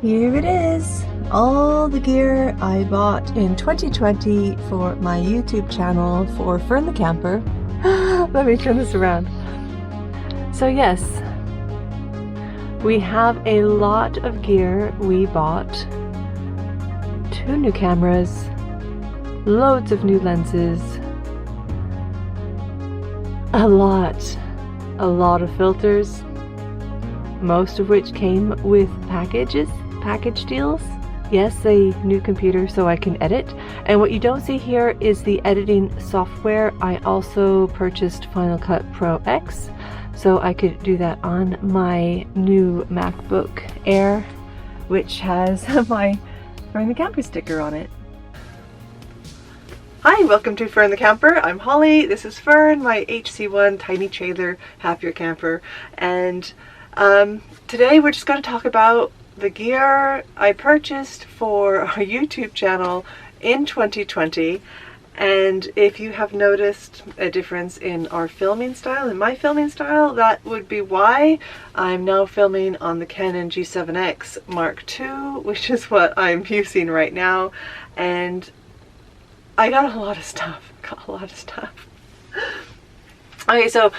Here it is, all the gear I bought in 2020 for my YouTube channel for Fern the Camper. Let me turn this around. So yes, we have a lot of gear we bought. 2 new cameras, loads of new lenses, a lot of filters, most of which came with package deals. Yes, a new computer so I can edit. And what you don't see here is the editing software. I also purchased Final Cut Pro X so I could do that on my new Macbook Air, which has my Fern the Camper sticker on it. Hi, welcome to Fern the Camper. I'm Holly. This is Fern, my HC1 tiny trailer happier camper. And today we're just going to talk about the gear I purchased for our YouTube channel in 2020. And if you have noticed a difference in our filming style, in my filming style, that would be why. I'm now filming on the Canon G7x Mark II, which is what I'm using right now. And I got a lot of stuff. Okay, so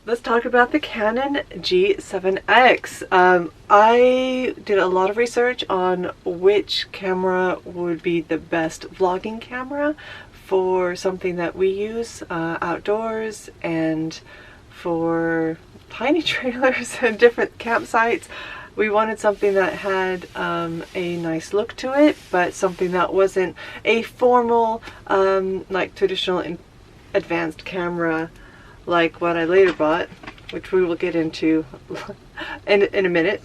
let's talk about the Canon G7x. I did a lot of research on which camera would be the best vlogging camera for something that we use outdoors and for tiny trailers and different campsites. We wanted something that had a nice look to it, but something that wasn't a formal, like traditional advanced camera like what I later bought, which we will get into in a minute.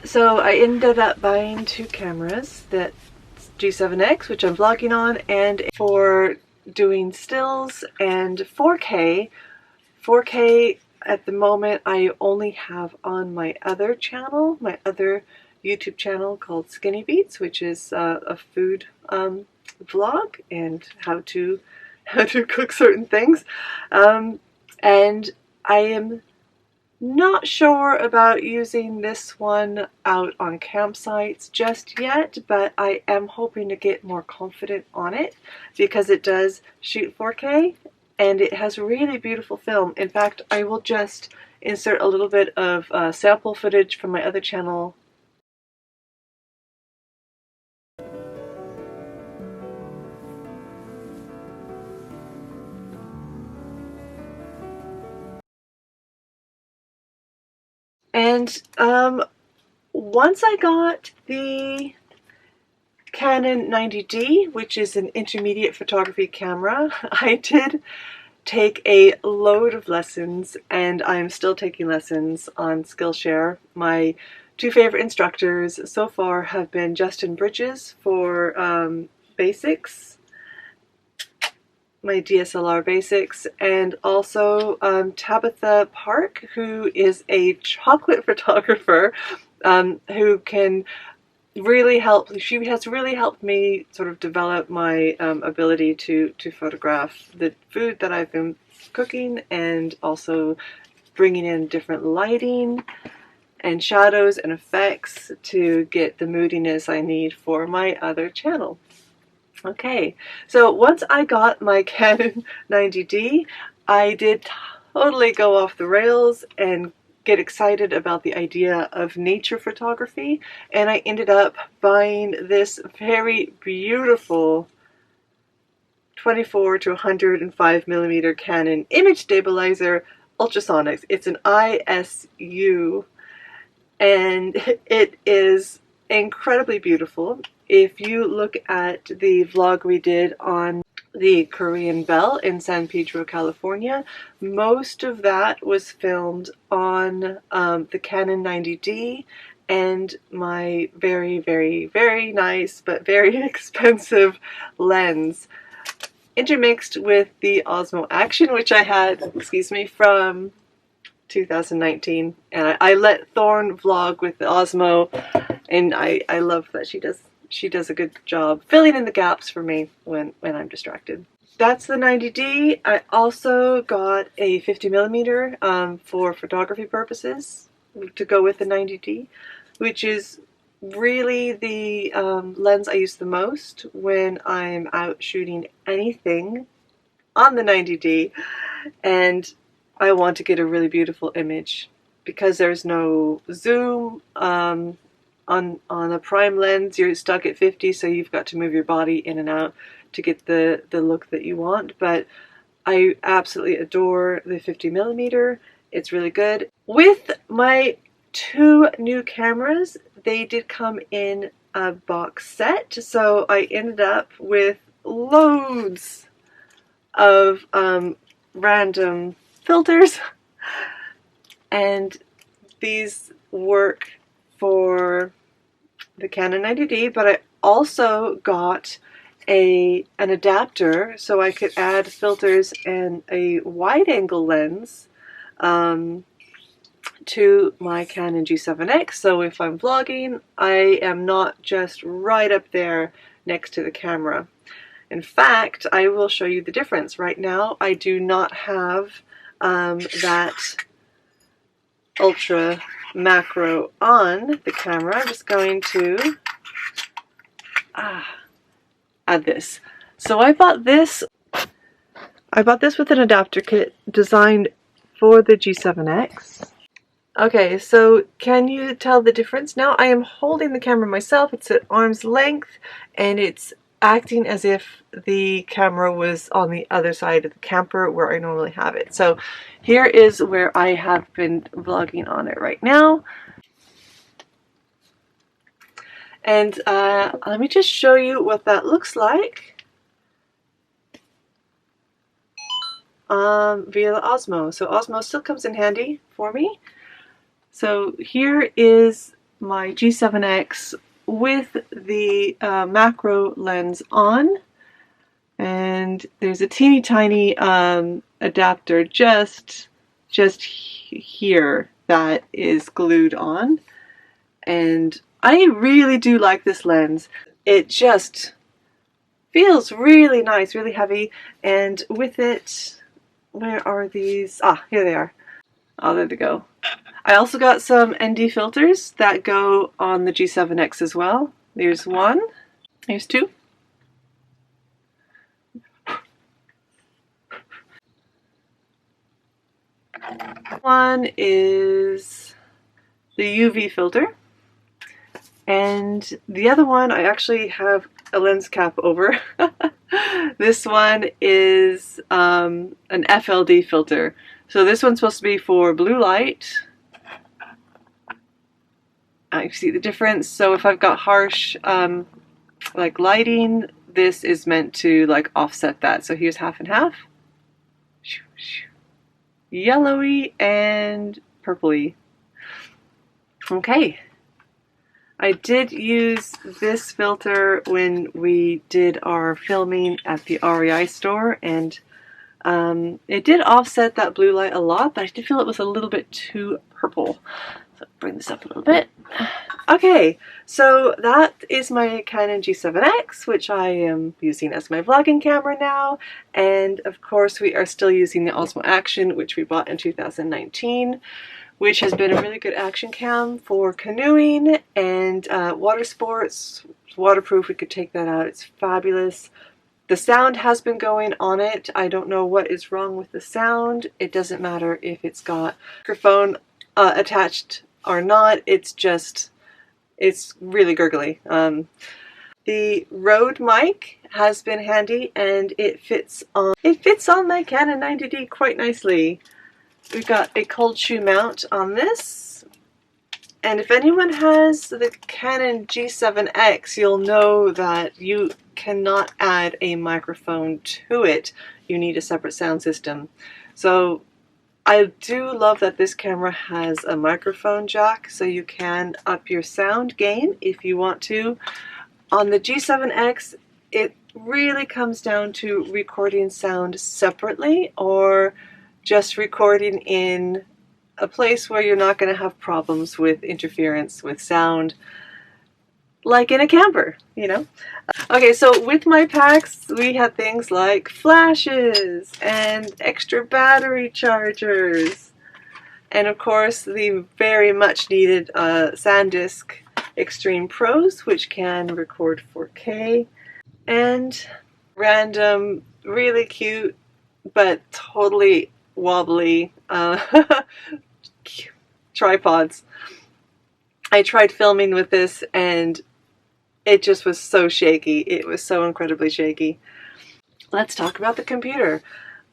So I ended up buying 2 cameras, that G7X, which I'm vlogging on, and for doing stills, and 4K. 4K at the moment I only have on my other channel, my other YouTube channel called Skinny Beats, which is a food vlog and how to cook certain things. And I am not sure about using this one out on campsites just yet, but I am hoping to get more confident on it because it does shoot 4K and it has really beautiful film. In fact, I will just insert a little bit of sample footage from my other channel. And once I got the Canon 90D, which is an intermediate photography camera, I did take a load of lessons, and I'm still taking lessons on Skillshare. My 2 favorite instructors so far have been Justin Bridges for basics, my DSLR basics, and also Tabitha Park, who is a chocolate photographer who can really help. She has really helped me sort of develop my ability to photograph the food that I've been cooking, and also bringing in different lighting and shadows and effects to get the moodiness I need for my other channel. Okay, so once I got my Canon 90D, I did totally go off the rails and get excited about the idea of nature photography, and I ended up buying this very beautiful 24 to 105 millimeter Canon image stabilizer ultrasonics. It's an ISU, and it is incredibly beautiful. If you look at the vlog we did on the Korean Belle in San Pedro, California, most of that was filmed on the Canon 90D and my very, very, very nice but very expensive lens, intermixed with the Osmo Action, which I had, excuse me, from 2019. And I let Thorn vlog with the Osmo, and I love that she does a good job filling in the gaps for me when I'm distracted. That's the 90D. I also got a 50mm for photography purposes to go with the 90D. which is really the lens I use the most when I'm out shooting anything on the 90D and I want to get a really beautiful image. Because there's no zoom on a prime lens, you're stuck at 50, so you've got to move your body in and out to get the look that you want. But I absolutely adore the 50mm. It's really good. With my two new cameras, they did come in a box set, so I ended up with loads of random filters, and these work for the Canon 90D, but I also got an adapter so I could add filters and a wide-angle lens to my Canon G7X, so if I'm vlogging, I am not just right up there next to the camera. In fact, I will show you the difference. Right now, I do not have that ultra macro on the camera. I'm just going to add this. So I bought this with an adapter kit designed for the G7X. Okay, so can you tell the difference now? I am holding the camera myself. It's at arm's length and it's acting as if the camera was on the other side of the camper where I normally have it. So here is where I have been vlogging on it right now. And let me just show you what that looks like via the Osmo. So Osmo still comes in handy for me. So here is my G7X with the macro lens on, and there's a teeny tiny adapter just here that is glued on, and I really do like this lens. It just feels really nice, really heavy, and with it, where are these? Ah, here they are. Oh, there they go. I also got some ND filters that go on the G7X as well. There's one, there's two. One is the UV filter, and the other one I actually have a lens cap over. This one is an FLD filter. So this one's supposed to be for blue light. I see the difference. So if I've got harsh like lighting, this is meant to like offset that. So here's half and half. Yellowy and purpley. Okay. I did use this filter when we did our filming at the REI store, and it did offset that blue light a lot, but I did feel it was a little bit too purple. So bring this up a little bit. Okay, so that is my Canon G7X, which I am using as my vlogging camera now, and of course we are still using the Osmo Action, which we bought in 2019, which has been a really good action cam for canoeing and water sports. It's waterproof, we could take that out, it's fabulous. The sound has been going on it. I don't know what is wrong with the sound. It doesn't matter if it's got a microphone attached or not. It's really gurgly. The Rode mic has been handy, and it fits on my Canon 90D quite nicely. We've got a cold shoe mount on this, and if anyone has the Canon G7X, you'll know that you cannot add a microphone to it. You need a separate sound system. So I do love that this camera has a microphone jack, so you can up your sound gain if you want to. On the G7X, it really comes down to recording sound separately, or just recording in a place where you're not going to have problems with interference with sound, like in a camper, you know? Okay, so with my packs, we had things like flashes and extra battery chargers and of course the very much needed SanDisk Extreme Pros, which can record 4K, and random, really cute but totally wobbly tripods. I tried filming with this and it just was so shaky. It was so incredibly shaky. Let's talk about the computer.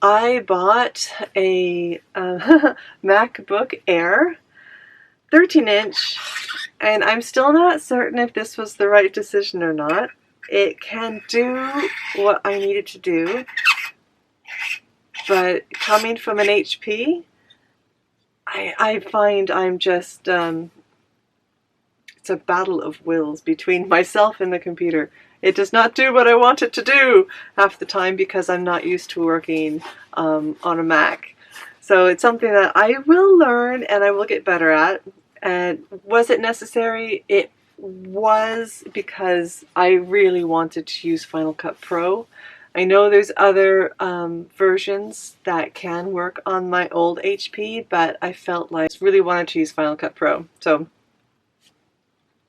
I bought a MacBook Air 13-inch, and I'm still not certain if this was the right decision or not. It can do what I needed to do, but coming from an HP, I find I'm just, it's a battle of wills between myself and the computer. It does not do what I want it to do half the time because I'm not used to working on a Mac. So it's something that I will learn and I will get better at. And was it necessary? It was, because I really wanted to use Final Cut Pro. I know there's other versions that can work on my old HP, but I felt like I really wanted to use Final Cut Pro. So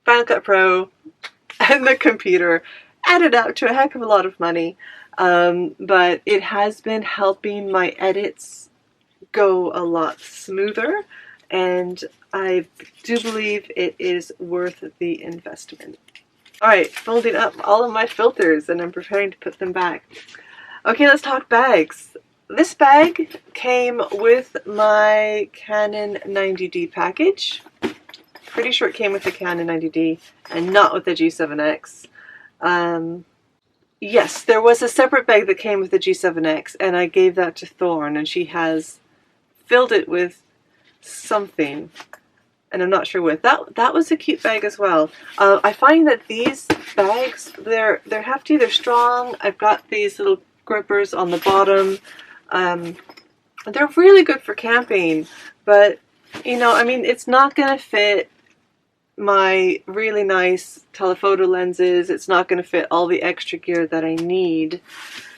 Final Cut Pro and the computer added up to a heck of a lot of money, but it has been helping my edits go a lot smoother, and I do believe it is worth the investment. Alright, folding up all of my filters and I'm preparing to put them back. Okay, let's talk bags. This bag came with my Canon 90D package. Pretty sure it came with the Canon 90D and not with the G7X. Yes, there was a separate bag that came with the G7X, and I gave that to Thorn, and she has filled it with something, and I'm not sure what. That was a cute bag as well. I find that these bags, they're hefty, they're strong. I've got these little grippers on the bottom. They're really good for camping, but you know, I mean, it's not gonna fit my really nice telephoto lenses. It's not going to fit all the extra gear that I need,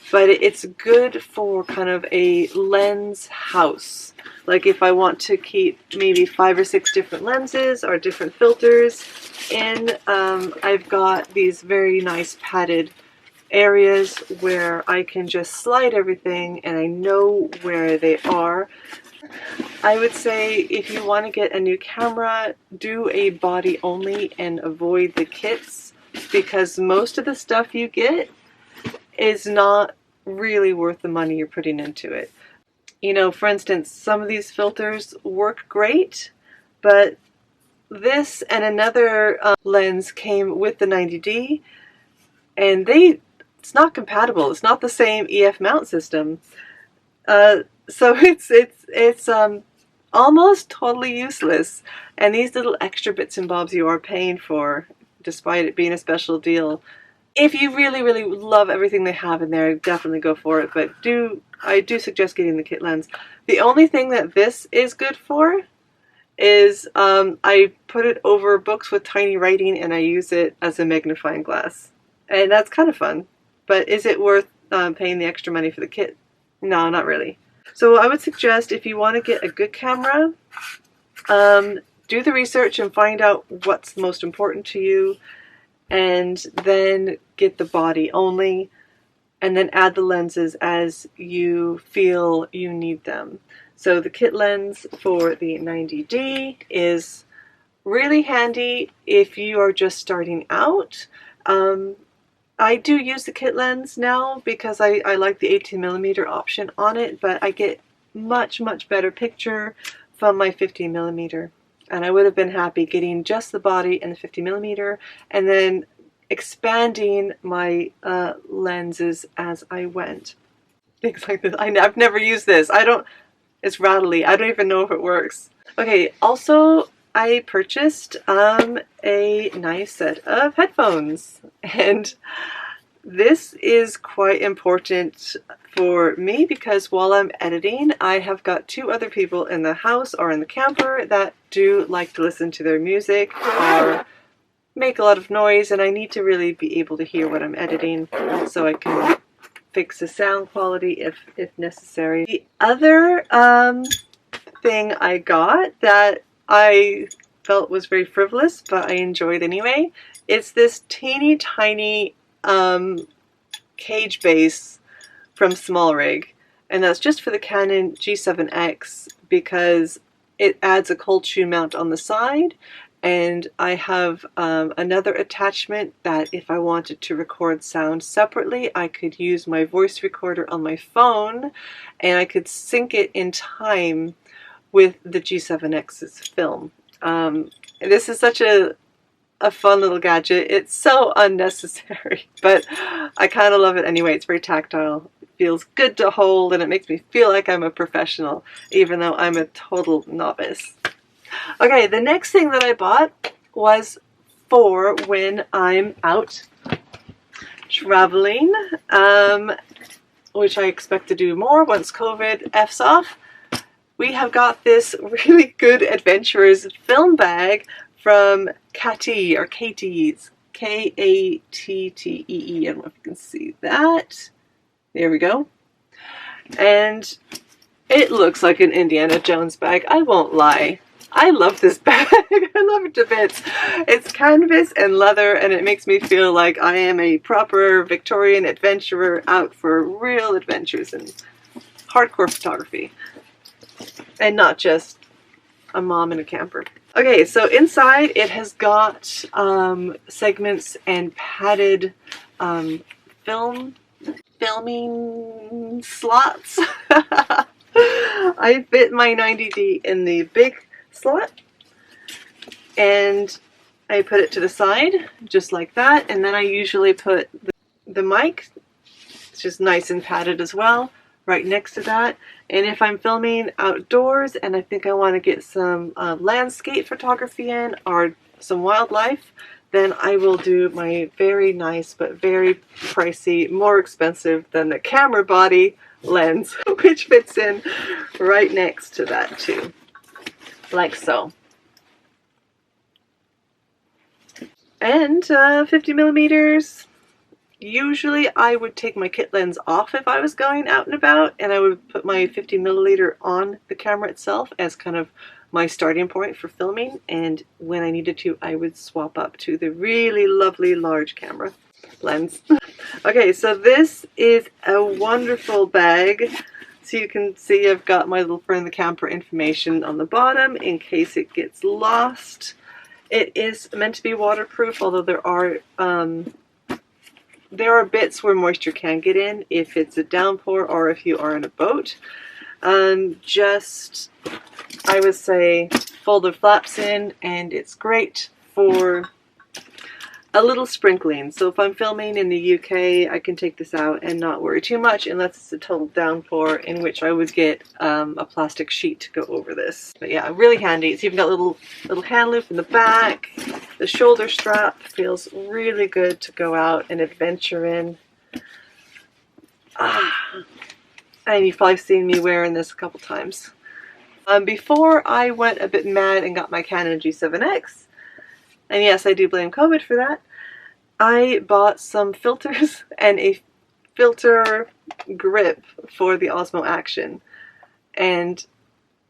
but it's good for kind of a lens house. Like if I want to keep maybe 5 or 6 different lenses or different filters in, I've got these very nice padded areas where I can just slide everything and I know where they are. I would say if you want to get a new camera, do a body only and avoid the kits, because most of the stuff you get is not really worth the money you're putting into it. You know, for instance, some of these filters work great, but this and another lens came with the 90D, and it's not compatible. It's not the same EF mount system. So it's almost totally useless, and these little extra bits and bobs you are paying for, despite it being a special deal. If you really love everything they have in there, definitely go for it, but I do suggest getting the kit lens. The only thing that this is good for is I put it over books with tiny writing and I use it as a magnifying glass, and that's kind of fun. But is it worth paying the extra money for the kit? No, not really. So I would suggest, if you want to get a good camera, do the research and find out what's most important to you, and then get the body only, and then add the lenses as you feel you need them. So the kit lens for the 90D is really handy if you are just starting out. I do use the kit lens now because I like the 18mm option on it, but I get much better picture from my 50mm, and I would have been happy getting just the body and the 50mm and then expanding my lenses as I went. Things like this. I've never used this. It's rattly. I don't even know if it works. Okay, also I purchased a nice set of headphones, and this is quite important for me because while I'm editing, I have got 2 other people in the house or in the camper that do like to listen to their music or make a lot of noise, and I need to really be able to hear what I'm editing so I can fix the sound quality if necessary. The other thing I got that I felt was very frivolous, but I enjoyed anyway. It's this teeny tiny cage base from SmallRig, and that's just for the Canon G7X because it adds a cold shoe mount on the side, and I have another attachment that if I wanted to record sound separately, I could use my voice recorder on my phone and I could sync it in time with the G7X's film. This is such a fun little gadget. It's so unnecessary, but I kind of love it anyway. It's very tactile. It feels good to hold and it makes me feel like I'm a professional, even though I'm a total novice. Okay, the next thing that I bought was for when I'm out traveling, which I expect to do more once COVID F's off. We have got this really good adventurer's film bag from Kattee, or Kattee's, K-A-T-T-E-E. I don't know if you can see that. There we go. And it looks like an Indiana Jones bag, I won't lie. I love this bag. I love it to bits. It's canvas and leather, and it makes me feel like I am a proper Victorian adventurer out for real adventures and hardcore photography. And not just a mom in a camper. Okay, so inside it has got segments and padded filming slots. I fit my 90D in the big slot and I put it to the side just like that, and then I usually put the mic, it's just nice and padded as well, right next to that. And if I'm filming outdoors and I think I want to get some landscape photography in or some wildlife, then I will do my very nice but very pricey, more expensive than the camera body lens, which fits in right next to that too, like so. And 50 millimeters. Usually I would take my kit lens off if I was going out and about, and I would put my 50 milliliter on the camera itself as kind of my starting point for filming, and when I needed to I would swap up to the really lovely large camera lens. Okay, so this is a wonderful bag. So you can see I've got my little Fern the camper information on the bottom in case it gets lost. It is meant to be waterproof, although there are bits where moisture can get in if it's a downpour or if you are in a boat. Just, I would say, fold the flaps in, and it's great for a little sprinkling. So if I'm filming in the UK, I can take this out and not worry too much unless it's a total downpour, in which I would get a plastic sheet to go over this. But yeah, really handy. It's even got a little hand loop in the back. The shoulder strap feels really good to go out and adventure in. And you've probably seen me wearing this a couple times. Before I went a bit mad and got my Canon G7X, and yes, I do blame COVID for that, I bought some filters and a filter grip for the Osmo Action. And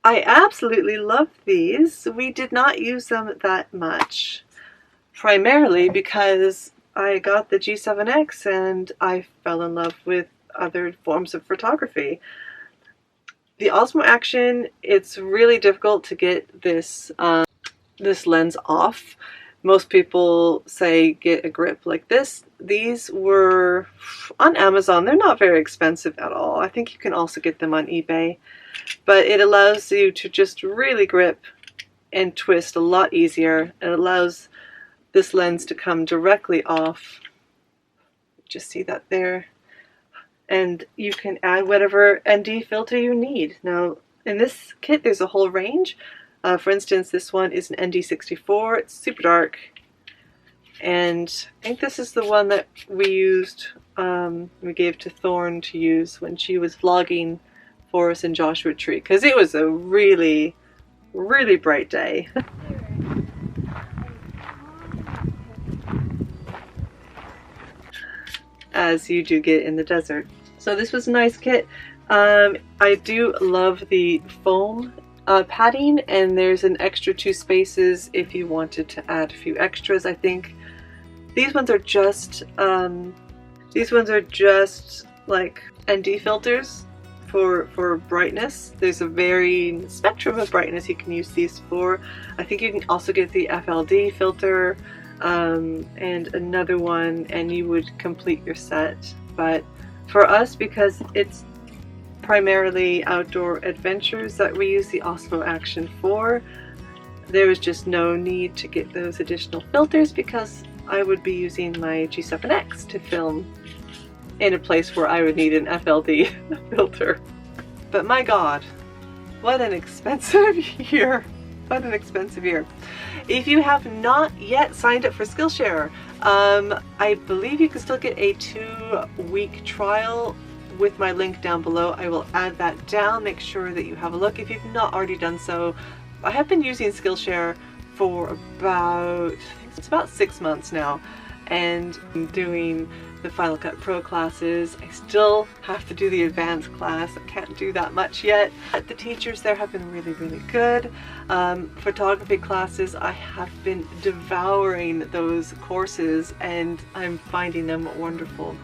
I absolutely love these. We did not use them that much, primarily because I got the G7X and I fell in love with other forms of photography. The Osmo Action, it's really difficult to get this this lens off. Most people say get a grip like this. These were on Amazon. They're not very expensive at all. I think you can also get them on eBay. But it allows you to just really grip and twist a lot easier. It allows this lens to come directly off. Just see that there. And you can add whatever ND filter you need. Now, in this kit, there's a whole range. For instance, this one is an ND64. It's super dark. And I think this is the one that we used, we gave to Thorn to use when she was vlogging for us in Joshua Tree, because it was a really, really bright day. As you do get in the desert. So this was a nice kit. I do love the foam padding, and there's an extra 2 spaces if you wanted to add a few extras. I think these ones are just like ND filters for brightness. There's a varying spectrum of brightness you can use these for. I think you can also get the FLD filter and another one, and you would complete your set. But for us, because it's primarily outdoor adventures that we use the Osmo Action for, there was just no need to get those additional filters because I would be using my G7X to film in a place where I would need an FLD filter. But my God, what an expensive year. What an expensive year. If you have not yet signed up for Skillshare, I believe you can still get a 2-week trial with my link down below. I will add that down. Make sure that you have a look if you've not already done so. I have been using Skillshare for about 6 months now, and I'm doing the Final Cut Pro classes. I still have to do the advanced class. I can't do that much yet. The teachers there have been really, really good. Photography classes, I have been devouring those courses and I'm finding them wonderful.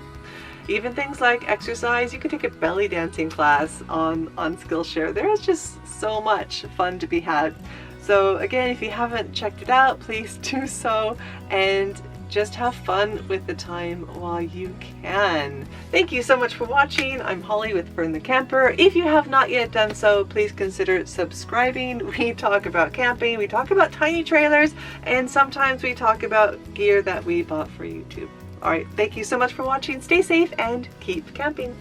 Even things like exercise, you could take a belly dancing class on Skillshare. There is just so much fun to be had. So again, if you haven't checked it out, please do so, and just have fun with the time while you can. Thank you so much for watching. I'm Holly with Fern the Camper. If you have not yet done so, please consider subscribing. We talk about camping, we talk about tiny trailers, and sometimes we talk about gear that we bought for YouTube. Alright, thank you so much for watching. Stay safe and keep camping.